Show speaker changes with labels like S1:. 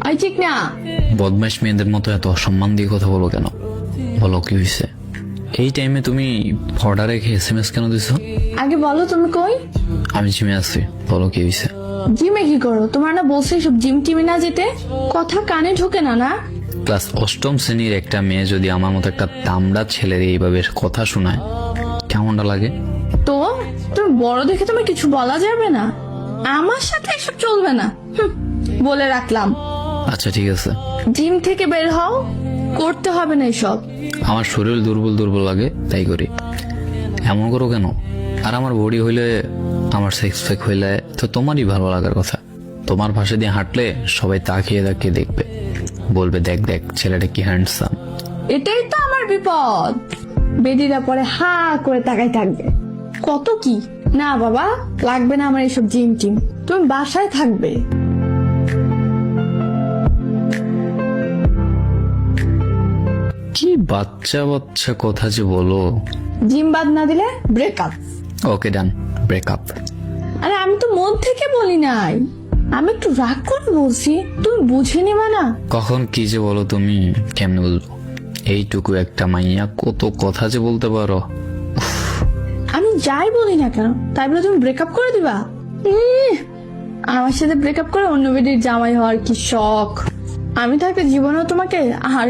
S1: I ঠিক না।
S2: বদমাইশ মেয়েদের মতো এত অসম্মান দিয়ে কথা বলো কেন? বলো কি হয়েছে? এই টাইমে তুমি ফর্ডা রেখে SMS কেন দিছো?
S1: আগে বলো তুমি কই?
S2: আমি জিমে আছি, বলো কি হয়েছে?
S1: জিমে কি করো? তোমার না বলছে সব জিম টিমে না যেতে? কথা কানে ঢোকে না না?
S2: ক্লাস 8ম শ্রেণীর একটা মেয়ে যদি আমার মতো একটা দামড়া ছেলের এইভাবে কথা শোনায়, কেমনটা লাগে?
S1: তো তুমি বড় দেখে তুমি কিছু বলা যাবে না? আমার সাথে এসব চলবে না। বলে রাখলাম।
S2: আচ্ছা ঠিক আছে,
S1: জিম থেকে বের হও, করতে হবে না এসব।
S2: আমার শরীর দুর্বল দুর্বল লাগে তাই করি। এমন করো কেন? আর আমার বডি হইলে, আমার সেক্স প্যাক হইলে তো তোমারই ভালো লাগার কথা। তোমার পাশে দিয়ে হাঁটলে সবাই তাকিয়ে তাকিয়ে দেখবে, বলবে দেখ দেখ ছেলেটা কি হ্যান্ডসাম।
S1: এটাই তো আমার বিপদ। বেডিরা পরে হা করে তাকাই থাকবে। কত কি না বাবা, লাগবে না আমার এসব জিম টিম। তুমি বাসায় থাকবে।
S2: কি বাচ্চা বাচ্চা কথা যে বলো।
S1: জিম বাদ না দিলে ব্রেকআপ।
S2: ওকে ডান, ব্রেকআপ।
S1: আরে আমি তো মন থেকে বলি নাই, আমি একটু রাগ করে বলছি, তুমি বুঝে নিবা না?
S2: কখন কি যে বলো তুমি, কেমনে বলবো? এইটুকু একটা মাইয়া কত কথা যে বলতে পারো।
S1: আমি যাই বলি না কেন তাই বলে তুমি ব্রেকআপ করে দিবা? আমার সাথে ব্রেকআপ করে অন্য বেডির জামাই হওয়ার কি শখ। আমি থাকতে জীবনেও তোমাকে আর